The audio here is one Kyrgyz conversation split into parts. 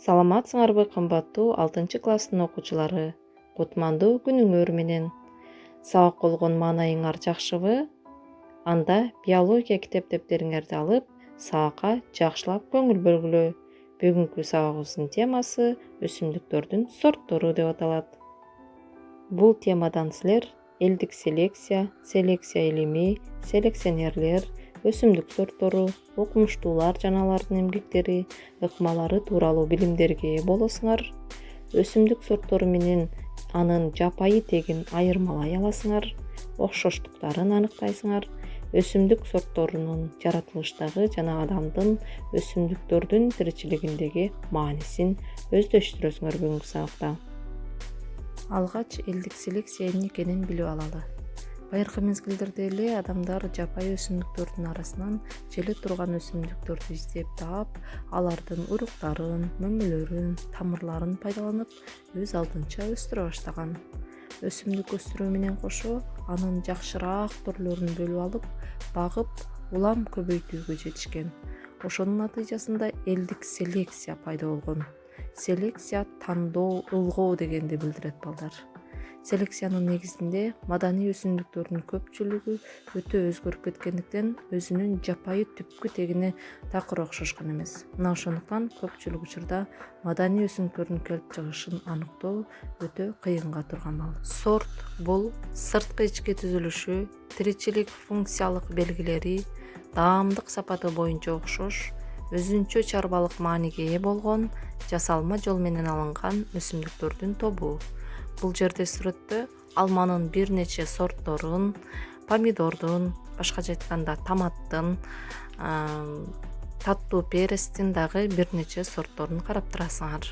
Саламатсыңарбы кымбаттуу 6 класстын окуучулары? Кутмандуу күнүңөр менен. Сабак болгон маанайыңар жакшыбы? Анда биология китептериңерди алып, сабакка жакшылап көңүл бөлгүлө. Бүгүнкү сабагыбыздын темасы өсүмдүктөрдүн сорттору деп аталат. Бул темадан силер элдик селекция, селекция илими, селекционерлер, өсүмдүк сорттору, окумуштуулар жана алардын эмгектери, ыкмалары тууралуу билимдерге ээ болосуңар. Өсүмдүк сорттору менен анын жапайы тегин айырмалай аласыңар, окшоштуктарын аныктайсыңар. Өсүмдүк сортторунун жаратылыштагы жана адамдын өсүмдүктөрдүн тиричилигиндеги маанисин өздөштүрөсүңөр бүгүнкү сабакта. Алгач элдик селекция эмне экенин билип алалы. Байыркы мезгилдерде эле адамдар жапайы өсүмдүктөрдүн арасынан желе турган өсүмдүктөрдү издеп таап, алардын уруктарын, мөмөлөрүн, тамырларын пайдаланып, өз алдынча өстүрө баштаган. Өсүмдүк өстүрүү менен кошо анын жакшыраак түрлөрүн бөлүп алып, багып, улам көбөйтүүгө жетишкен. Ошонун натыйжасында элдик селекция пайда болгон. Селекция тандоо, ылгоо дегенди билдирет балдар. Селекциянын негизинде маданий өсүмдүктөрдүн көпчүлүгү өтө өзгөрүп кеткендиктен өзүнүн жапайы түпкү тегине такыр окшошкон эмес. Мына ошондуктан көпчүлүк учурда маданий өсүмдүктөрдүн келип чыгышын аныктоо өтө кыйынга турган ал. Сорт бул сырткы ички түзүлүшү, тиричилик функциялык белгилери, даамдык сапаты боюнча окшош, өзүнчө чарбалык мааниге ээ болгон жасалма жол менен алынган өсүмдүктөрдүн тобу. Бул жерде сүрөттө алманын бир нече сортторун, помидордун, башкача айтканда томаттын, таттуу перестин дагы бир нече сортторун карап турасыңар.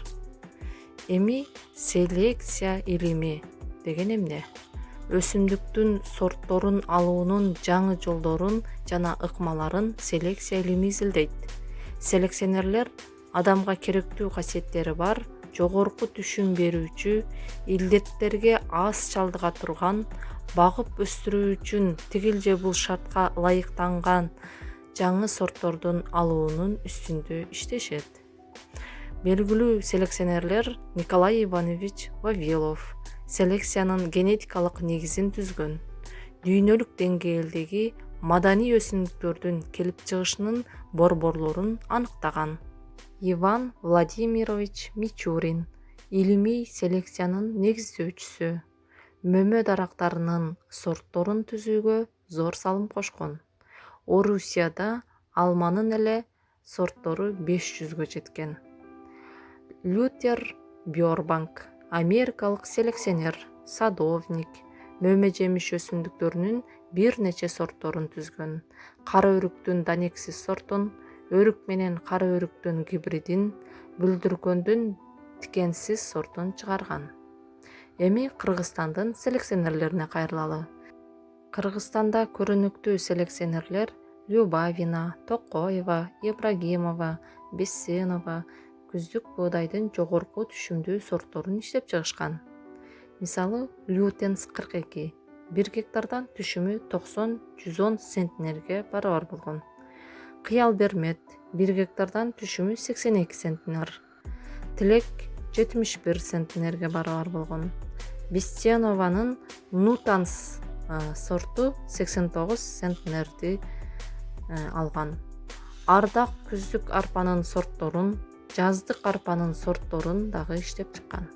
Эми селекция илими деген эмне? Өсүмдүктүн сортторун алуунун жаңы жолдорун жана ыкмаларын селекция илими изилдейт. Селекционерлер адамга керектүү касиеттери бар, жогорку түшүм берүүчү, илдеттерге аз чалдыга турган, багып өстүрүү үчүн тигил же бул шартка ылайыктанган жаңы сорттордун алуунун үстүндө иштешет. Белгилүү селекционерлер Николай Иванович Вавилов селекциянын генетикалык негизин түзгөн. Дүйнөлүк деңгээлдеги маданий өсүмдүктөрдүн келип чыгышынын борборлорун аныктаган. Иван Владимирович Мичурин илимий селекциянын негиздөөчүсү, мөмө дарактарынын сортторун түзүүгө зор салым кошкон. Орусияда алманын эле сорттору 500гө жеткен. Лютер Бьорбанк америкалык селекционер, садовник, мөмө жемиш өсүмдүктөрүнүн бир нече сортторун түзгөн. Кара өрүктүн данексиз сортун, өрүк менен кара өрүктүн гибридин, бүлдүркөндүн тикенсиз сортун чыгарган. Эми Кыргызстандын селекционерлерине кайрылалы. Кыргызстанда көрүнүктүү селекционерлер Любавина, Токоева, Ибрагимова, Бессенова күздүк буудайдын жогорку түшүмдүү сортторун иштеп чыгышкан. Мисалы, Лютенс 42, 1 гектардан түшүмү 90-110 центнерге барабар болгон. Кыял Бермет 1 гектардан түшүмү 82 центнер. Тилек 71 центнерге барабар болгон. Бестенованын Нутанс сорту 89 центнерди алган. Ардак күздүк арпанын сортторун, жаздык арпанын сортторун дагы иштеп чыккан.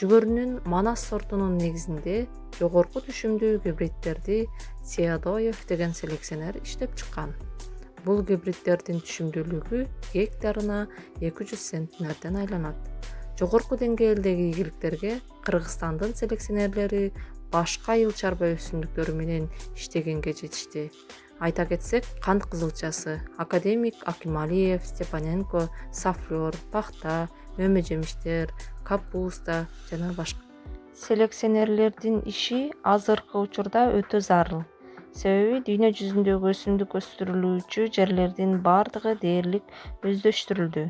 Жүгөрүнүн Манас сортунун негизинде жогорку түшүмдүү гибридтерди Сеадоев деген селекционер иштеп чыккан. Бул гибридтердин түшүмдүүлүгү гектарына 200 центнерден айланат. Жогорку деңгээлдеги ийгиликтерге Кыргызстандын селекционерлери башка айыл чарба өсүмдүктөрү менен иштегенге жетишти. Айта кетсек, кант кызылчасы, академик Акималиев, Степаненко, сафлер, пахта, мөмө жемиштер, капуста жана башка. Селекционерлердин иши азыркы учурда өтө зарыл. Себеби дүйнө жүзүндөгү өсүмдүк өстүрүлүүчү жерлердин бардыгы дээрлик өздөштүрүлдү.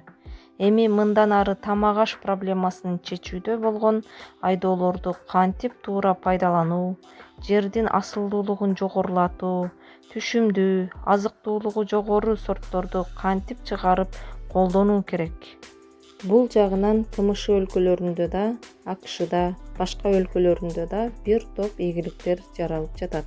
Эми мындан ары тамак-аш проблемасын чечүүдө болгон айдоолорду кантип туура пайдалануу, жердин асылдуулугун жогорулатуу, түшүмдүү, азыктуулугу жогору сортторду кантип чыгарып колдонуу керек. Бул жагынан КМШ өлкөлөрүндө да, АКШда, башка өлкөлөрүндө да бир топ ийгиликтер жаралып жатат.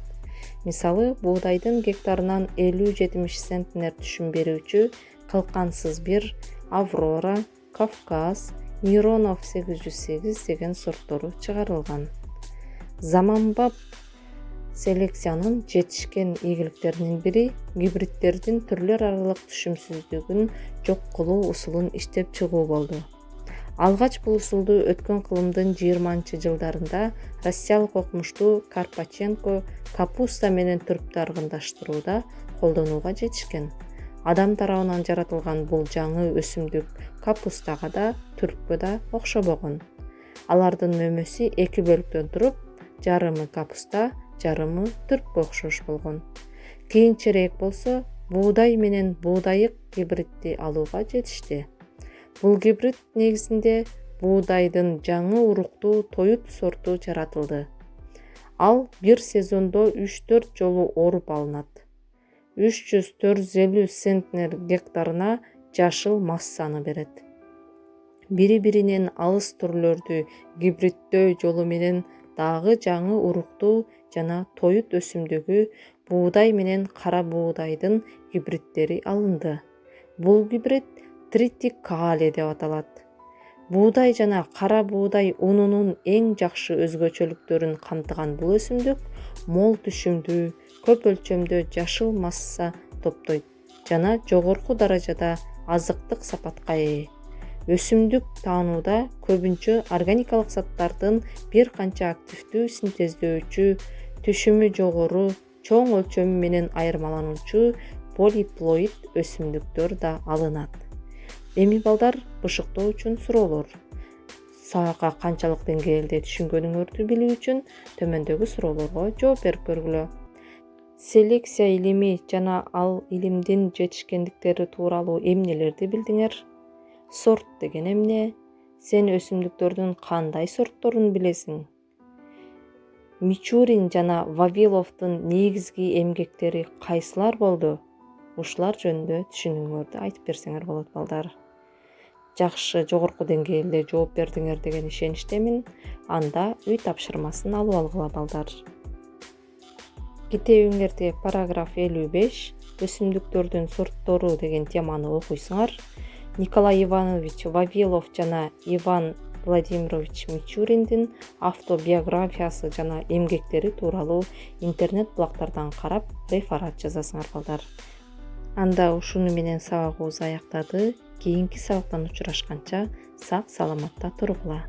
Мисалы, буудайдын гектарынан 50-70 центнер түшүм берүүчү кылкансыз бир, Аврора, Кавказ, Миронов 808 деген сорттору чыгарылган. Заманбап селекциянын жетишкен ийгиликтеринин бири гибридтердин түрлөр аралык түшүмсүздүгүн жок кылуу усулун иштеп чыгуу болду. Алгач бул усулду өткөн кылымдын 20-жылдарында россиялык окумуштуу Карпаченко капуста менен түрптү аргындаштырууда колдонууга жетишкен. Адам тарабынан жаратылган бул жаңы өсүмдүк капустага да, түрпкө да окшобогон. Алардын мөмөсү эки бөлүктөн туруп, жарымы капуста, жарымы түрпкө окшош болгон. Кийинчерээк болсо буудай менен буудайык гибридти алууга жетишти. Бул гибрид негизинде буудайдын жаңы уруктуу тоют сорту жаратылды. Ал бир сезондо 3-4 жолу оруп алынат. 300-450 центнер гектарына жашыл массаны берет. Бири-биринен алыс түрлөрдү гибриддөө жолу менен дагы жаңы уруктуу жана тоют өсүмдүгү буудай менен кара буудайдын гибридтери алынды. Бул гибрид тритикале деп аталат. Буудай жана кара буудай унунун эң жакшы өзгөчөлүктөрүн камтыган бул өсүмдүк мол түшүмдүү, көп өлчөмдө жашыл масса топтойт жана жогорку даражада азыктык сапатка ээ. Өсүмдүк таанууда көбүнчө органикалык заттардын бир канча активдүү синтездөөчү, түшүмү жогору, чоң өлчөмү менен айырмалануучу полиплоид өсүмдүктөр да алынат. Эми балдар, бышыктоо үчүн суроолор. Сабакка канчалык деңгээлде түшүнгөнүңөрдү билүү үчүн төмөндөгү суроолорго жооп берип көргүлө. Селекция илими жана ал илимдин жетишкендиктери тууралуу эмнелерди билдиңер? Сорт деген эмне? Сен өсүмдүктөрдүн кандай сортторун билесиң? Мичурин жана Вавиловдун негизги эмгектери кайсылар болду? Ушулар жөнүндө түшүнүүңөрдү айтып берсеңер болот балдар. Жакшы, жогорку деңгээлде жооп бердиңер деген ишеничтемин. Анда үй тапшырмасын алып алгыла балдар. Китебиңерде параграф 55 өсүмдүктөрдүн сорттору деген теманы окуйсуңар. Николай Иванович Вавилов жана Иван Владимирович Мичуриндин автобиографиясы жана эмгектери тууралуу интернет блогдордон карап реферат жазасыңар балдар. Анда ушуну менен сабагыбыз аяктады. Кийинки сабактан учурашканча сак саламатта тургула.